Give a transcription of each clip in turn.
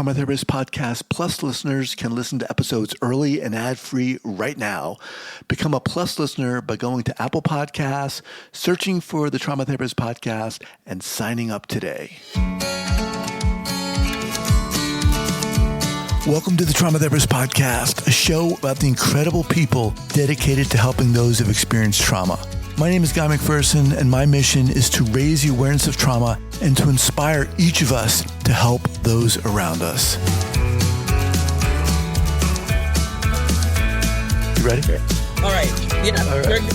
Trauma Therapist Podcast Plus listeners can listen to episodes early and ad-free right now. Become a Plus listener by going to Apple Podcasts, searching for the Trauma Therapist Podcast, and signing up today. Welcome to the Trauma Therapist Podcast, a show about the incredible people dedicated to helping those who've experienced trauma. My name is Guy McPherson, and my mission is to raise the awareness of trauma and to inspire each of us to help those around us. You ready? All right. Yeah.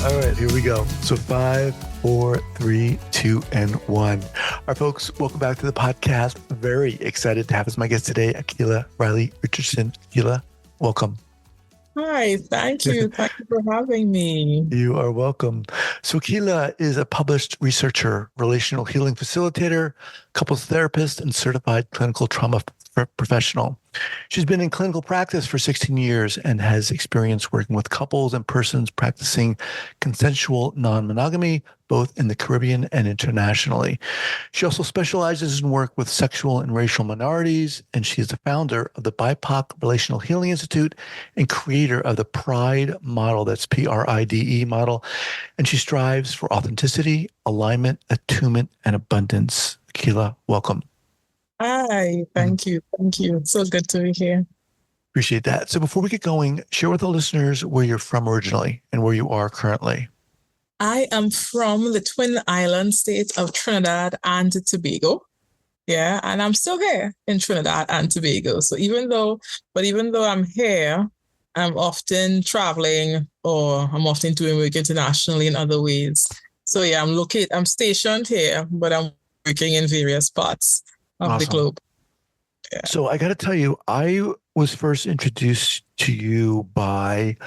All right. Here we go. So 5, 4, 3, 2, and 1. All right, folks, welcome back to the podcast. Very excited to have as my guest today, Akilah Riley-Richardson. Akilah, welcome. Hi, thank you. Thank you for having me. You are welcome. So Akilah is a published researcher, relational healing facilitator, couples therapist, and certified clinical trauma professional. She's been in clinical practice for 16 years and has experience working with couples and persons practicing consensual non-monogamy, both in the Caribbean and internationally. She also specializes in work with sexual and racial minorities, and she is the founder of the BIPOC Relational Healing Institute and creator of the P.R.I.D.E model, that's P.R.I.D.E model, and she strives for authenticity, alignment, attunement, and abundance. Akilah, welcome. Hi, thank you. Thank you. So good to be here. Appreciate that. So before we get going, share with the listeners where you're from originally and where you are currently. I am from the Twin Island state of Trinidad and Tobago. Yeah, and I'm still here in Trinidad and Tobago. So even though I'm here, I'm often traveling or I'm often doing work internationally in other ways. So yeah, I'm stationed here, but I'm working in various parts of the globe. Yeah. So I got to tell you, I was first introduced to you by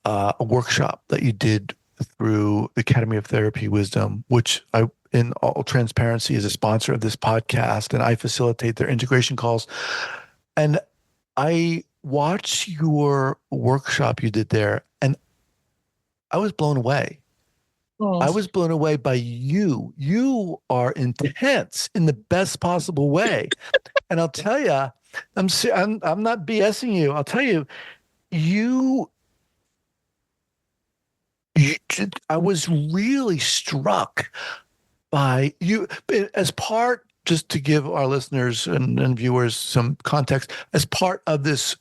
a workshop that you did through the Academy of Therapy Wisdom, which I, in all transparency, is a sponsor of this podcast, and I facilitate their integration calls. And I watched your workshop you did there, and I was blown away. Oh. I was blown away by you. You are intense in the best possible way. And I'll tell you, I'm not BSing you. I'll tell you, I was really struck by you as part, just to give our listeners and viewers some context, as part of this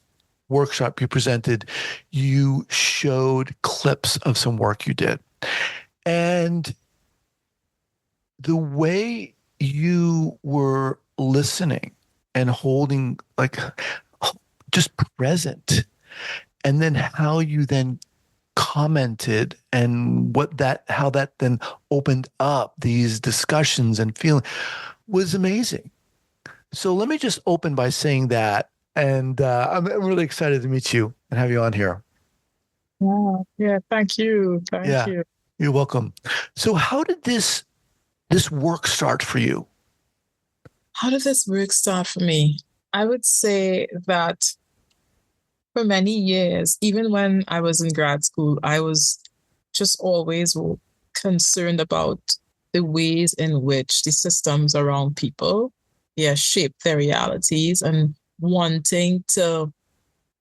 workshop you presented, you showed clips of some work you did. And the way you were listening and holding, like, just present, and then how you then commented and how that then opened up these discussions and feeling was amazing. So let me just open by saying that, and I'm really excited to meet you and have you on here. Yeah, thank you. Thank you. You're welcome. So how did this work start for you? How did this work start for me? I would say that for many years, even when I was in grad school, I was just always concerned about the ways in which the systems around people, shape their realities, and wanting to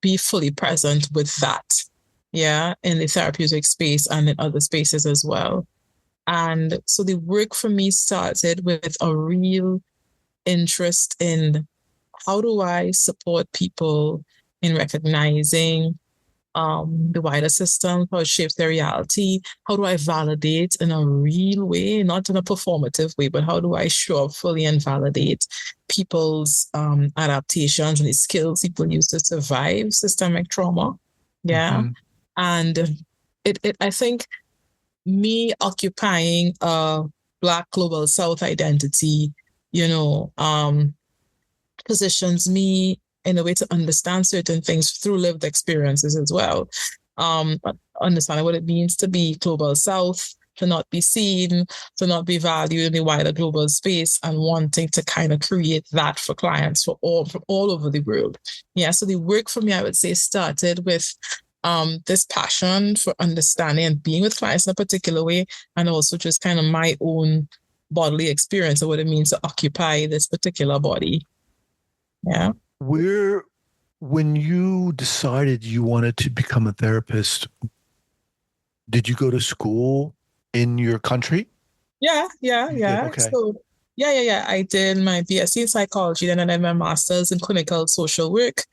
be fully present with that. Yeah, in the therapeutic space and in other spaces as well. And so the work for me started with a real interest in how do I support people in recognizing the wider system, how it shapes their reality, how do I validate in a real way, not in a performative way, but how do I show up fully and validate people's adaptations and the skills people use to survive systemic trauma. Yeah. Mm-hmm. And I think me occupying a Black Global South identity, positions me in a way to understand certain things through lived experiences as well. Understanding what it means to be Global South, to not be seen, to not be valued in the wider global space, and wanting to kind of create that for clients from all over the world. Yeah, so the work for me, I would say, started with this passion for understanding and being with clients in a particular way, and also just kind of my own bodily experience of what it means to occupy this particular body. Yeah. where, when you decided you wanted to become a therapist, did you go to school in your country? Yeah, yeah, You did. yeah. Okay. So, yeah. I did my BSc in psychology, then I did my master's in clinical social work.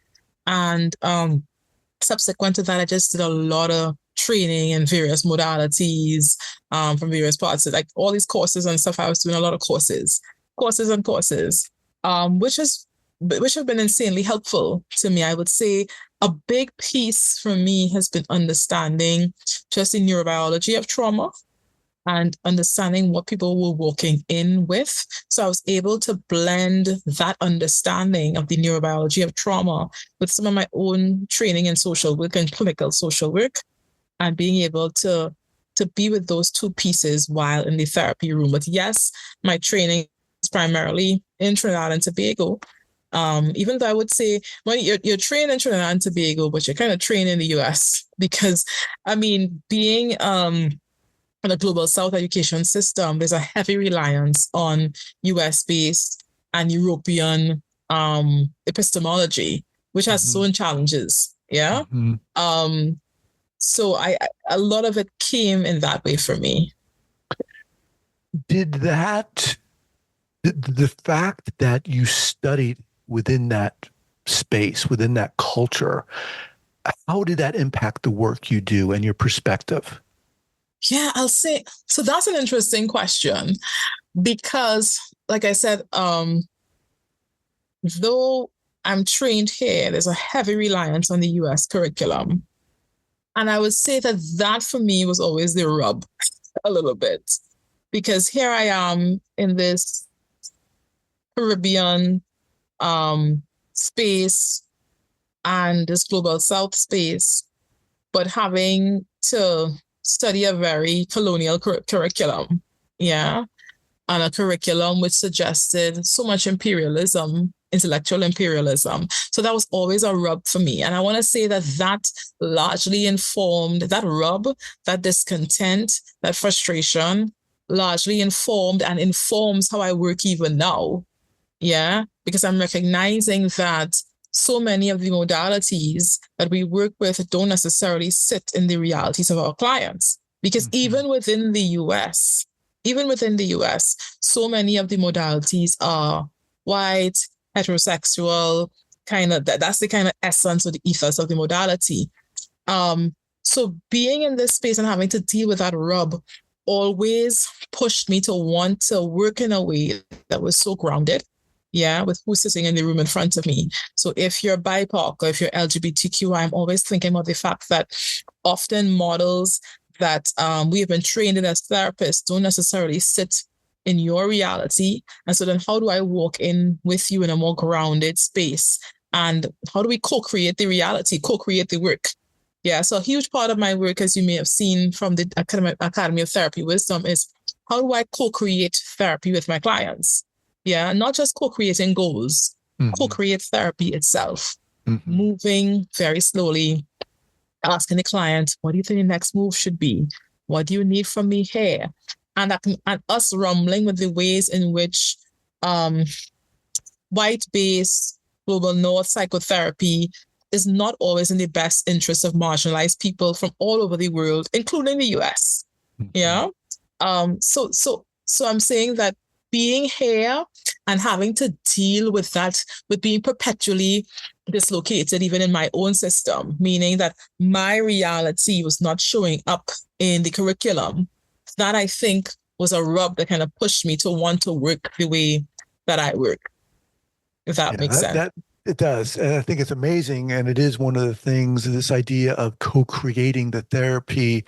And subsequent to that, I just did a lot of training in various modalities from various parts. Like all these courses and stuff, I was doing a lot of courses, which have been insanely helpful to me. I would say a big piece for me has been understanding just the neurobiology of trauma and understanding what people were walking in with. So I was able to blend that understanding of the neurobiology of trauma with some of my own training in social work and clinical social work, and being able to be with those two pieces while in the therapy room. But yes, my training is primarily in Trinidad and Tobago. Even though I would say, well, you're trained in Trinidad and Tobago, but you're kind of trained in the US because, I mean, being in the global South education system, there's a heavy reliance on US based and European epistemology, which has its own challenges. Yeah. Um, so a lot of it came in that way for me. Did that, the fact that you studied within that space, within that culture, how did that impact the work you do and your perspective? Yeah, I'll say so. That's an interesting question because, like I said, though I'm trained here, there's a heavy reliance on the US curriculum. And I would say that that for me was always the rub a little bit because here I am in this Caribbean space and this global South space, but having to study a very colonial curriculum. Yeah. And a curriculum which suggested so much imperialism, intellectual imperialism. So that was always a rub for me. And I want to say that that largely informed that rub, that discontent, that frustration largely informed and informs how I work even now. Yeah. Because I'm recognizing that so many of the modalities that we work with don't necessarily sit in the realities of our clients. Because even within the US, so many of the modalities are white, heterosexual, kind of that's the kind of essence or the ethos of the modality. So being in this space and having to deal with that rub always pushed me to want to work in a way that was so grounded. Yeah, with who's sitting in the room in front of me. So if you're BIPOC or if you're LGBTQ, I'm always thinking about the fact that often models that we have been trained in as therapists don't necessarily sit in your reality. And so then how do I walk in with you in a more grounded space? And how do we co-create the reality, co-create the work? Yeah, so a huge part of my work, as you may have seen from the Academy of Therapy Wisdom, is how do I co-create therapy with my clients? Yeah, not just co-creating goals, co-create therapy itself, moving very slowly, asking the client, what do you think the next move should be? What do you need from me here? And us rumbling with the ways in which white-based global North psychotherapy is not always in the best interest of marginalized people from all over the world, including the US. Yeah. So I'm saying that being here and having to deal with that, with being perpetually dislocated, even in my own system, meaning that my reality was not showing up in the curriculum, that I think was a rub that kind of pushed me to want to work the way that I work, if that makes sense. That it does. And I think it's amazing. And it is one of the things, this idea of co-creating the therapy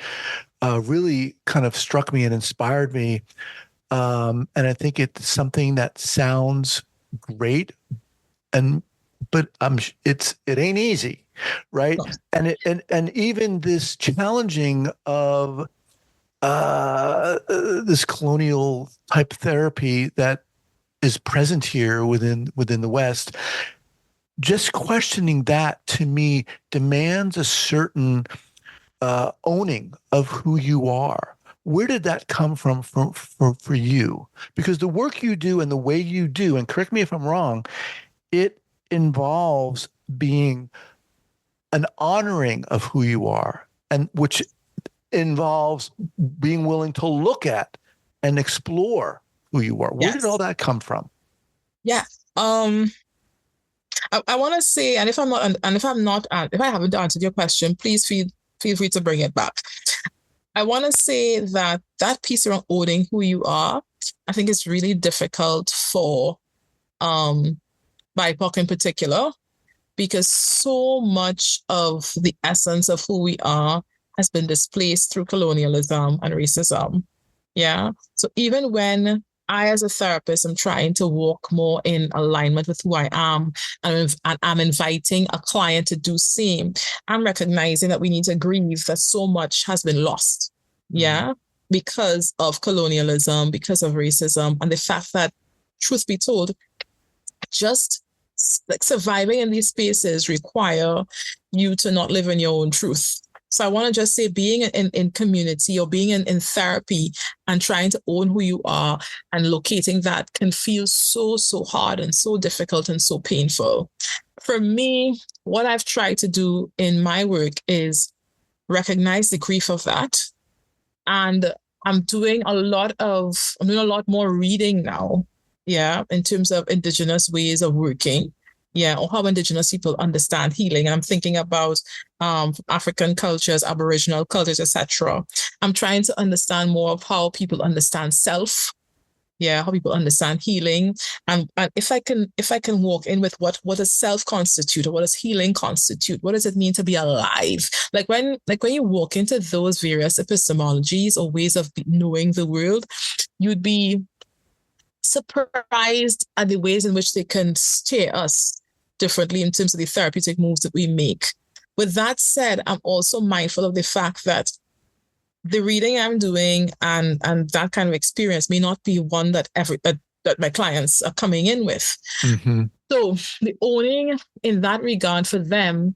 really kind of struck me and inspired me. And I think it's something that sounds great, but it ain't easy, right? And even this challenging of this colonial type therapy that is present here within the West. Just questioning that to me demands a certain owning of who you are. Where did that come from for you? Because the work you do and the way you do, and correct me if I'm wrong, it involves being an honoring of who you are, and which involves being willing to look at and explore who you are. Where did all that come from? Yeah. I want to say, and if I haven't answered your question, please feel free to bring it back. I want to say that piece around owning who you are, I think it's really difficult for BIPOC in particular, because so much of the essence of who we are has been displaced through colonialism and racism. Yeah. So even when I, as a therapist, am trying to walk more in alignment with who I am, and I'm inviting a client to do same, I'm recognizing that we need to grieve that so much has been lost. Yeah. Because of colonialism, because of racism, and the fact that, truth be told, just like surviving in these spaces require you to not live in your own truth. So I want to just say, being in community or being in therapy and trying to own who you are and locating that can feel so hard and so difficult and so painful. For me, what I've tried to do in my work is recognize the grief of that. And I'm doing a lot more reading now. Yeah, in terms of Indigenous ways of working. Yeah, or how Indigenous people understand healing. I'm thinking about African cultures, Aboriginal cultures, etc. I'm trying to understand more of how people understand self. Yeah, how people understand healing, and if I can walk in with what does self constitute, or what does healing constitute? What does it mean to be alive? Like when you walk into those various epistemologies or ways of knowing the world, you'd be surprised at the ways in which they can steer us differently in terms of the therapeutic moves that we make. With that said, I'm also mindful of the fact that the reading I'm doing and that kind of experience may not be one that my clients are coming in with. Mm-hmm. So the owning in that regard for them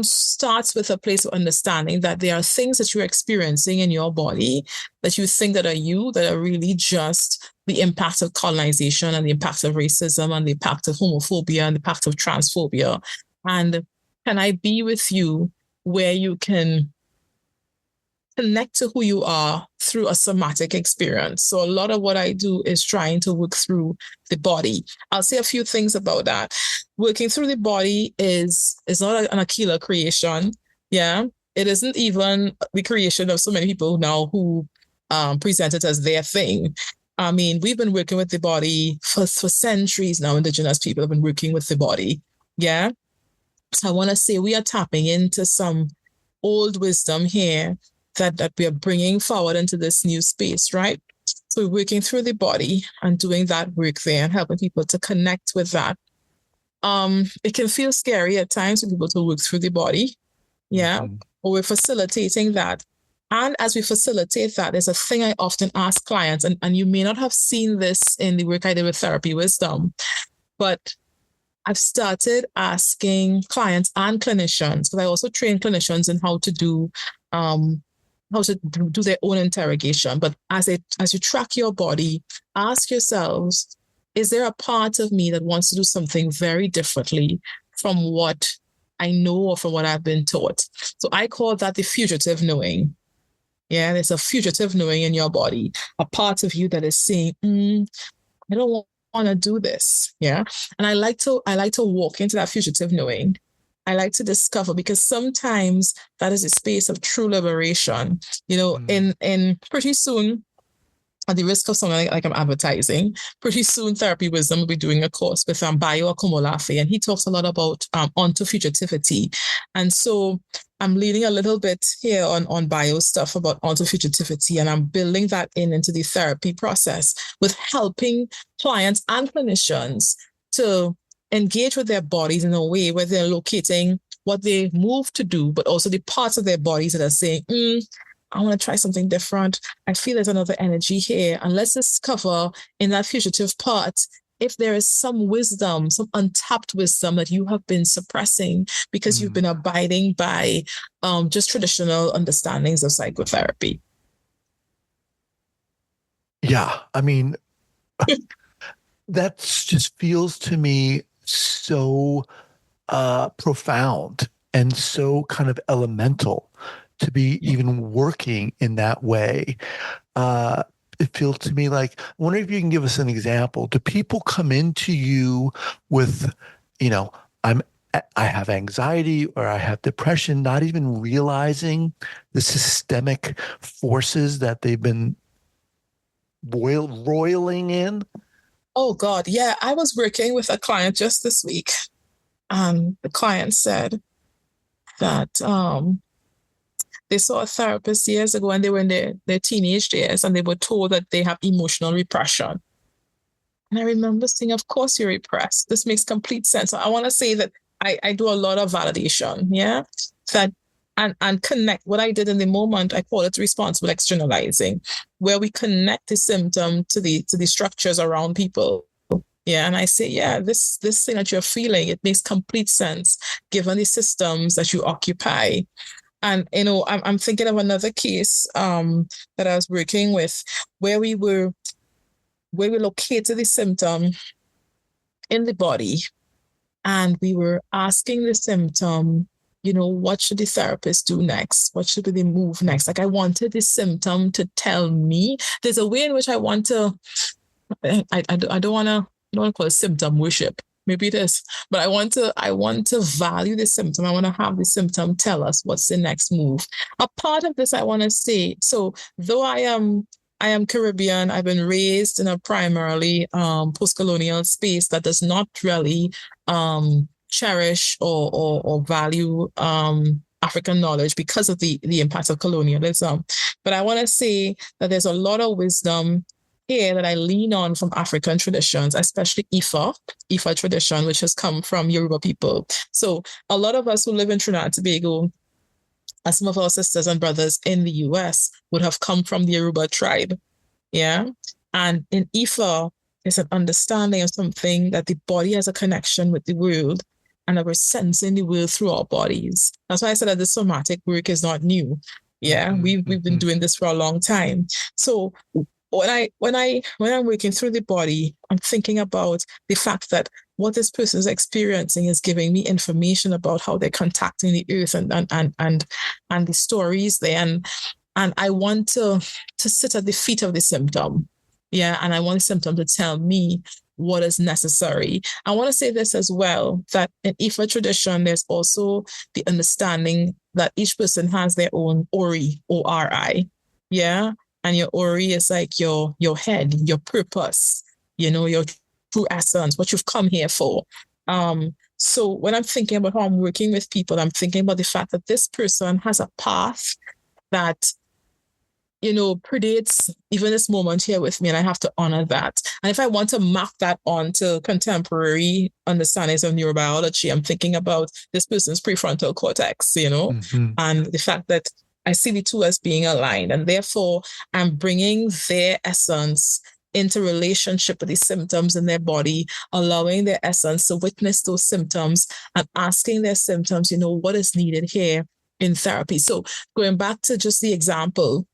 starts with a place of understanding that there are things that you're experiencing in your body that you think that are really just the impact of colonization and the impact of racism and the impact of homophobia and the impact of transphobia. And can I be with you where you can connect to who you are through a somatic experience? So a lot of what I do is trying to work through the body. I'll say a few things about that. Working through the body is not an Akilah creation. Yeah. It isn't even the creation of so many people now who present it as their thing. I mean, we've been working with the body for centuries now. Indigenous people have been working with the body. Yeah. So I want to say we are tapping into some old wisdom here that we are bringing forward into this new space, right? So we're working through the body and doing that work there and helping people to connect with that. It can feel scary at times for people to work through the body. Yeah. Mm-hmm. But we're facilitating that. And as we facilitate that, there's a thing I often ask clients, and you may not have seen this in the work I did with Therapy Wisdom, but I've started asking clients and clinicians, because I also train clinicians in how to do their own interrogation. But as you track your body, ask yourselves, is there a part of me that wants to do something very differently from what I know or from what I've been taught? So I call that the fugitive knowing. Yeah, there's a fugitive knowing in your body, a part of you that is saying, I don't want to do this. Yeah. And I like to walk into that fugitive knowing. I like to discover, because sometimes that is a space of true liberation. You know, in pretty soon, at the risk of sounding like I'm advertising, pretty soon Therapy Wisdom will be doing a course with Bayo Akomolafe, and he talks a lot about onto fugitivity. And so I'm leading a little bit here on bio stuff about onto fugitivity, and I'm building that into the therapy process with helping clients and clinicians to engage with their bodies in a way where they're locating what they move to do, but also the parts of their bodies that are saying, I want to try something different. I feel there's another energy here. And let's discover in that fugitive part if there is some wisdom, some untapped wisdom that you have been suppressing because you've been abiding by just traditional understandings of psychotherapy. Yeah. I mean, that just feels to me so profound and so kind of elemental to be even working in that way. It feels to me like, I wonder if you can give us an example. Do people come into you with, you know, I have anxiety or I have depression, not even realizing the systemic forces that they've been roiling in? Oh God, yeah. I was working with a client just this week. The client said that they saw a therapist years ago and they were in their teenage years and they were told that they have emotional repression. And I remember saying, of course you're repressed. This makes complete sense. So I want to say that I do a lot of validation, yeah? That and connect what I did in the moment, I call it responsible externalizing, where we connect the symptom to the structures around people. Yeah. And I say, yeah, this thing that you're feeling, it makes complete sense given the systems that you occupy. And I'm thinking of another case that I was working with where we located the symptom in the body, and we were asking the symptom, what should the therapist do next? What should be the move next? Like I wanted the symptom to tell me. There's a way in which I want to. I don't want to call it symptom worship. Maybe it is, but I want to value the symptom. I want to have the symptom tell us what's the next move. A part of this I want to say, so though I am Caribbean, I've been raised in a primarily post-colonial space that does not really cherish or value African knowledge because of the impact of colonialism. But I want to say that there's a lot of wisdom here that I lean on from African traditions, especially Ifa tradition, which has come from Yoruba people. So a lot of us who live in Trinidad and Tobago, as some of our sisters and brothers in the US, would have come from the Yoruba tribe. Yeah. And in Ifa, there's an understanding of something that the body has a connection with the world and that we're sensing the world through our bodies. That's why I said that the somatic work is not new. Yeah. We've been doing this for a long time. So when I'm working through the body, I'm thinking about the fact that what this person is experiencing is giving me information about how they're contacting the earth and the stories there. And I want to sit at the feet of the symptom. Yeah. And I want the symptom to tell me what is necessary. I want to say this as well, that in Ifa tradition, there's also the understanding that each person has their own Ori, O-R-I. Yeah. And your Ori is like your head, your purpose, your true essence, what you've come here for. So when I'm thinking about how I'm working with people, I'm thinking about the fact that this person has a path that, predates even this moment here with me, and I have to honor that. And if I want to map that onto contemporary understandings of neurobiology, I'm thinking about this person's prefrontal cortex, and the fact that I see the two as being aligned, and therefore I'm bringing their essence into relationship with the symptoms in their body, allowing their essence to witness those symptoms and asking their symptoms, what is needed here in therapy. So going back to just the example,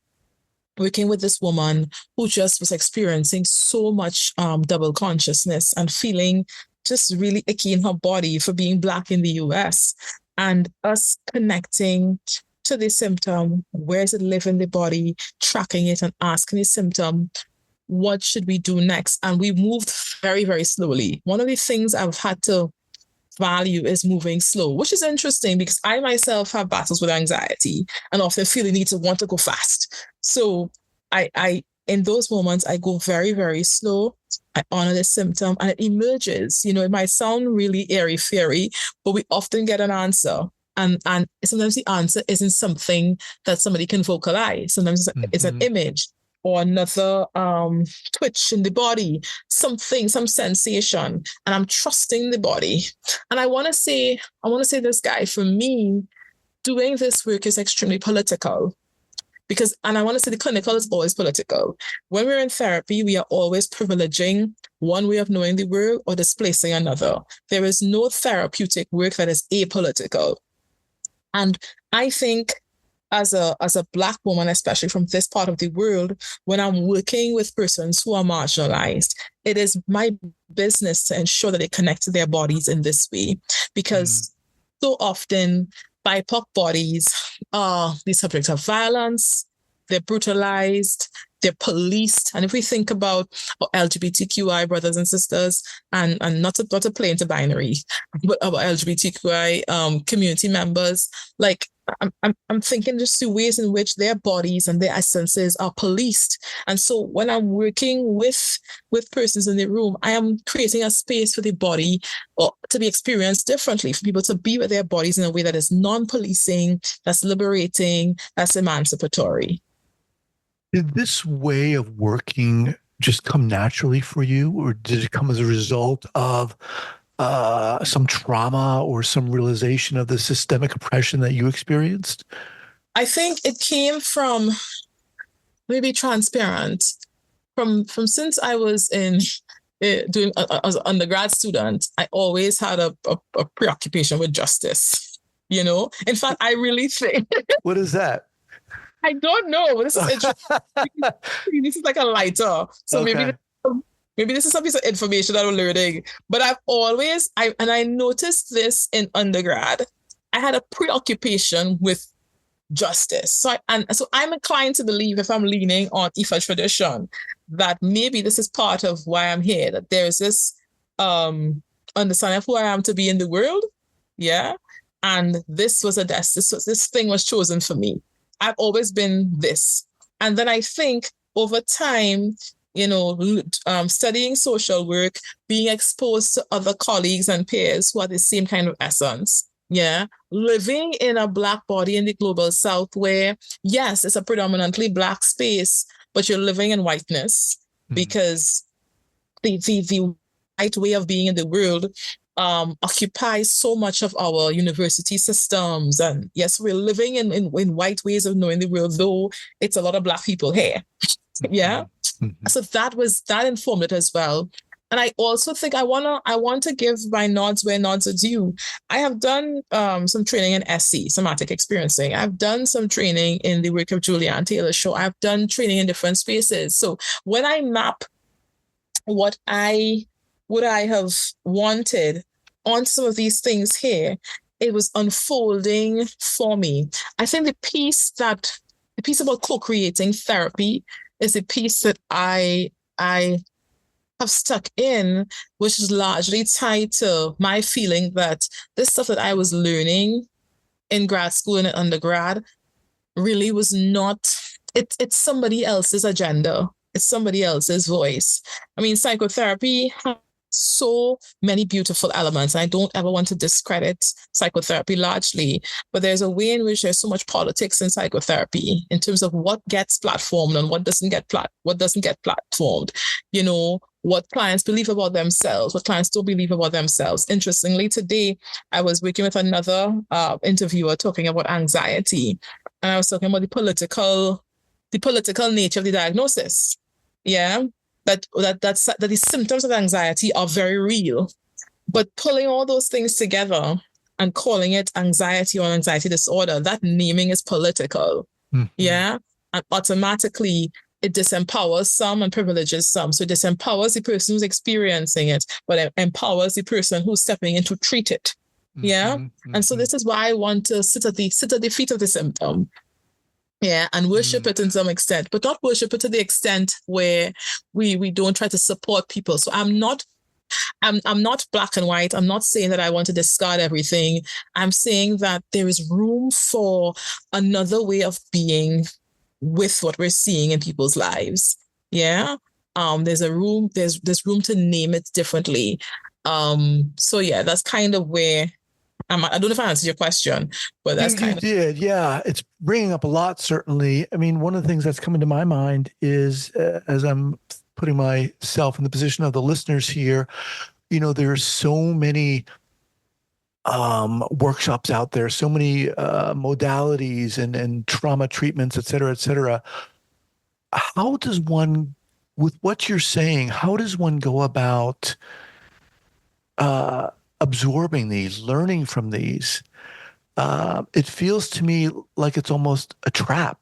working with this woman who just was experiencing so much double consciousness and feeling just really icky in her body for being Black in the US, and us connecting to the symptom, where does it live in the body, tracking it and asking the symptom, what should we do next? And we moved very, very slowly. One of the things I've had to value is moving slow, which is interesting because I myself have battles with anxiety and often feel the need to want to go fast. So I in those moments, I go very, very slow. I honor the symptom and it emerges. It might sound really airy-fairy, but we often get an answer. And sometimes the answer isn't something that somebody can vocalize. Sometimes it's an image or another twitch in the body, some sensation, and I'm trusting the body. And I want to say this, guy, for me, doing this work is extremely political. And I want to say the clinical is always political. When we're in therapy, we are always privileging one way of knowing the world or displacing another. There is no therapeutic work that is apolitical. And I think as a Black woman, especially from this part of the world, when I'm working with persons who are marginalized, it is my business to ensure that they connect to their bodies in this way, because so often BIPOC bodies are the subject of violence, they're brutalized, they're policed. And if we think about our LGBTQI brothers and sisters, and not to play into binary, but our LGBTQI community members, like I'm thinking just the ways in which their bodies and their essences are policed. And so when I'm working with persons in the room, I am creating a space for the body or to be experienced differently, for people to be with their bodies in a way that is non-policing, that's liberating, that's emancipatory. Did this way of working just come naturally for you, or did it come as a result of some trauma or some realization of the systemic oppression that you experienced? I think it came from, maybe transparent, from since I was in doing as an undergrad student, I always had a preoccupation with justice. In fact, I really think. What is that? I don't know. This is interesting. This is like a lighter. So okay. Maybe this is some piece of information that I'm learning. But I noticed this in undergrad. I had a preoccupation with justice. So I'm inclined to believe, if I'm leaning on Ifa tradition, that maybe this is part of why I'm here, that there's this understanding of who I am to be in the world. Yeah. And this thing was chosen for me. I've always been this. And then I think over time, studying social work, being exposed to other colleagues and peers who are the same kind of essence. Yeah. Living in a Black body in the global South where, yes, it's a predominantly Black space, but you're living in whiteness because the white way of being in the world occupies so much of our university systems. And yes, we're living in white ways of knowing the world, though it's a lot of Black people here. Yeah. So that informed it as well. And I also think I want to give my nods where nods are due. I have done some training in SC, somatic experiencing. I've done some training in the work of Julianne Taylor Shaw. I've done training in different spaces. So when I map what I have wanted on some of these things here, it was unfolding for me. I think the piece about co-creating therapy is a piece that I have stuck in, which is largely tied to my feeling that this stuff that I was learning in grad school and in undergrad really was not, it's somebody else's agenda. It's somebody else's voice. I mean, psychotherapy has so many beautiful elements. I don't ever want to discredit psychotherapy largely, but there's a way in which there's so much politics in psychotherapy in terms of what gets platformed and what doesn't get platformed. What clients believe about themselves, what clients don't believe about themselves. Interestingly, today I was working with another interviewer talking about anxiety, and I was talking about the political nature of the diagnosis. Yeah. That the symptoms of anxiety are very real, but pulling all those things together and calling it anxiety or anxiety disorder, that naming is political. Yeah. And automatically it disempowers some and privileges some. So it disempowers the person who's experiencing it, but it empowers the person who's stepping in to treat it. Yeah. And so this is why I want to sit at the feet of the symptom. Yeah, and worship it in some extent, but not worship it to the extent where we don't try to support people. So I'm not black and white. I'm not saying that I want to discard everything. I'm saying that there is room for another way of being with what we're seeing in people's lives. Yeah. There's room to name it differently. So yeah, that's kind of where I don't know if I answered your question, but that's you did. Yeah. It's bringing up a lot, certainly. I mean, one of the things that's coming to my mind is as I'm putting myself in the position of the listeners here, there are so many workshops out there, so many modalities and trauma treatments, et cetera, et cetera. How does one, with what you're saying, how does one go about absorbing these, learning from these? it feels to me like it's almost a trap.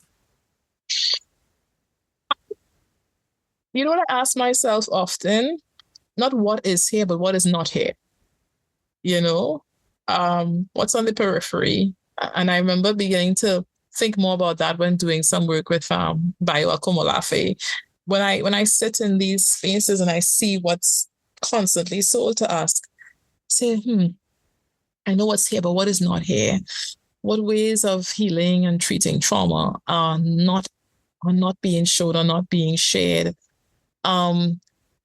You know what I ask myself often? Not what is here, but what is not here. You know, what's on the periphery? And I remember beginning to think more about that when doing some work with Bayo Akomolafe. When I sit in these spaces and I see what's constantly sold to us, say, I know what's here, but what is not here? What ways of healing and treating trauma are not being showed or not being shared? And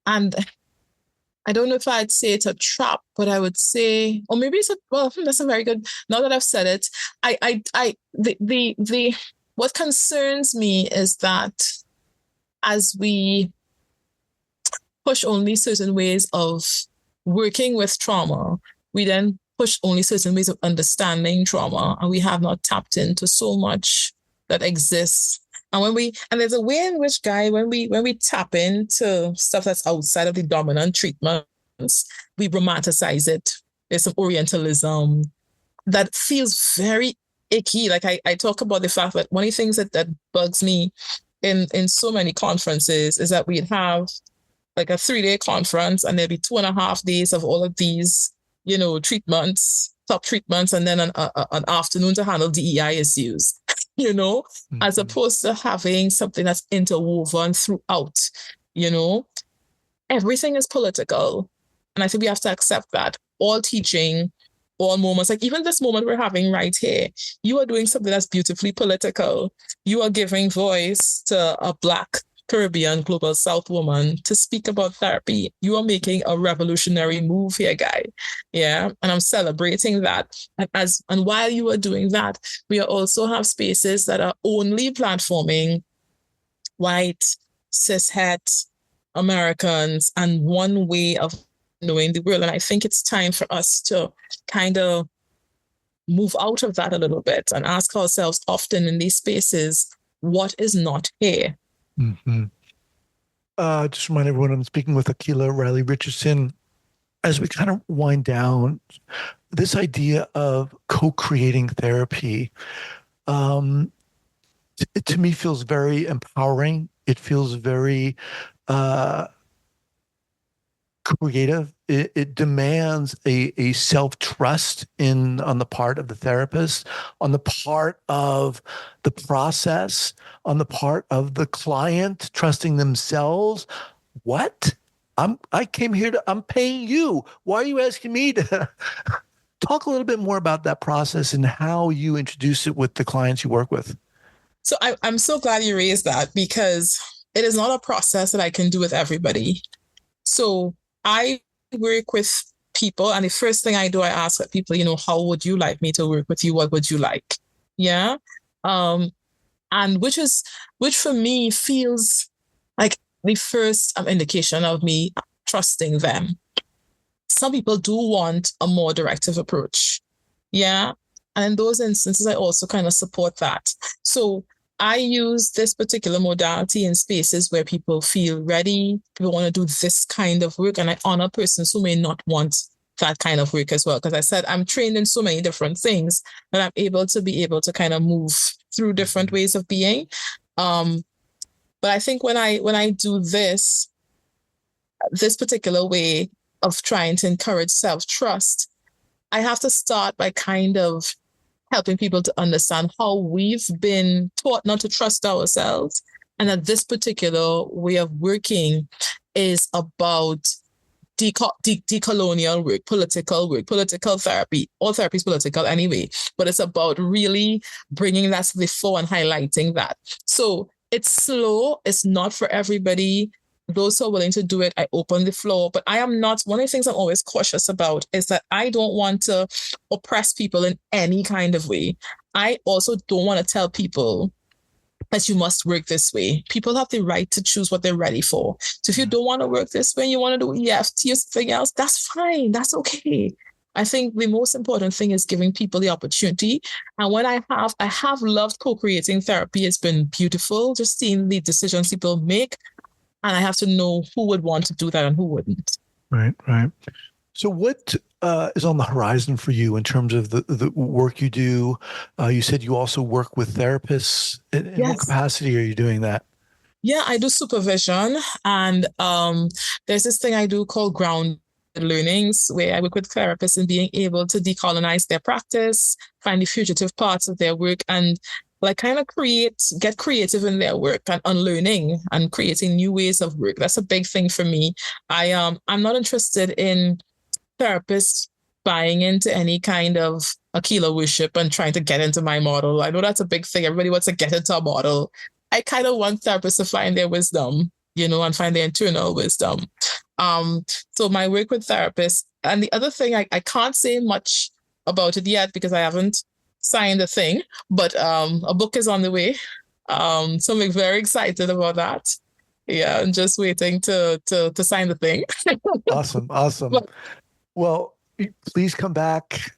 I don't know if I'd say it's a trap, but I would say, or maybe it's that's a very good. Now that I've said it, what concerns me is that as we push only certain ways of working with trauma, we then push only certain ways of understanding trauma, and we have not tapped into so much that exists. And there's a way in which, Guy, when we tap into stuff that's outside of the dominant treatments, we romanticize it. There's some Orientalism that feels very icky. Like I talk about the fact that one of the things that bugs me in so many conferences is that we'd have like a 3-day conference and there'd be 2.5 days of all of these, treatments, top treatments, and then an afternoon to handle DEI issues. As opposed to having something that's interwoven throughout, everything is political. And I think we have to accept that. All teaching, all moments, like even this moment we're having right here, you are doing something that's beautifully political. You are giving voice to a Black Caribbean Global South woman to speak about therapy. You are making a revolutionary move here, Guy. Yeah. And I'm celebrating that. And while you are doing that, we also have spaces that are only platforming white, cishet Americans and one way of knowing the world. And I think it's time for us to kind of move out of that a little bit and ask ourselves often in these spaces, what is not here? Mm-hmm. Just remind everyone I'm speaking with Akilah Riley-Richardson. As we kind of wind down, this idea of co-creating therapy, to me feels very empowering. It feels very creative. It demands a self-trust on the part of the therapist, on the part of the process, on the part of the client, trusting themselves. What? I came here I'm paying you. Why are you asking me to talk a little bit more about that process and how you introduce it with the clients you work with? So I'm so glad you raised that, because it is not a process that I can do with everybody. So I work with people, and the first thing I do, I ask people, how would you like me to work with you? What would you like? Yeah. And which for me feels like the first indication of me trusting them. Some people do want a more directive approach. Yeah. And in those instances, I also kind of support that. So I use this particular modality in spaces where people feel ready, people want to do this kind of work, and I honor persons who may not want that kind of work as well. Because I said, I'm trained in so many different things that I'm able to kind of move through different ways of being. But I think when I do this particular way of trying to encourage self-trust, I have to start by kind of helping people to understand how we've been taught not to trust ourselves, and that this particular way of working is about decolonial work, political therapy. All therapy is political anyway, but it's about really bringing that to the fore and highlighting that. So it's slow. It's not for everybody. Those who are willing to do it, I open the floor. But I am not, one of the things I'm always cautious about is that I don't want to oppress people in any kind of way. I also don't want to tell people that you must work this way. People have the right to choose what they're ready for. So if you don't want to work this way and you want to do EFT or something else, that's fine. That's okay. I think the most important thing is giving people the opportunity. And when I have loved co-creating therapy. It's been beautiful just seeing the decisions people make. And I have to know who would want to do that and who wouldn't. Right. So what is on the horizon for you in terms of the work you do? You said you also work with therapists. In what Yes. capacity are you doing that? Yeah, I do supervision, and there's this thing I do called ground learnings, where I work with therapists in being able to decolonize their practice, find the fugitive parts of their work, and like kind of get creative in their work and unlearning and creating new ways of work. That's a big thing for me. I'm not interested in therapists buying into any kind of Akilah worship and trying to get into my model. I know that's a big thing. Everybody wants to get into a model. I kind of want therapists to find their wisdom, and find their internal wisdom. So my work with therapists, and the other thing, I can't say much about it yet because I haven't signed the thing, but a book is on the way. So I'm very excited about that. Yeah, I'm just waiting to sign the thing. Awesome. But, Well, please come back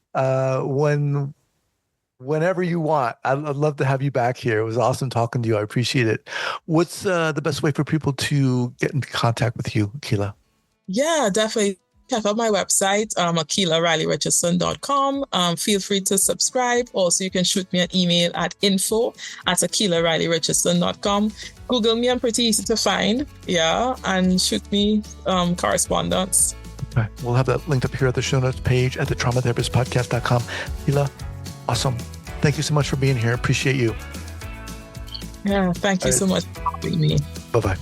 whenever you want. I'd love to have you back here. It was awesome talking to you. I appreciate it. What's the best way for people to get in contact with you, Akilah? yeah, definitely. Check out my website, AkilahRiley-Richardson.com. Feel free to subscribe. Also, you can shoot me an email at info@AkilahRiley-Richardson.com. Google me, I'm pretty easy to find. Yeah, and shoot me correspondence. Okay. We'll have that linked up here at the show notes page at thetraumatherapistpodcast.com. Akilah, awesome. Thank you so much for being here. Appreciate you. Yeah, thank you so much for having me. Bye-bye.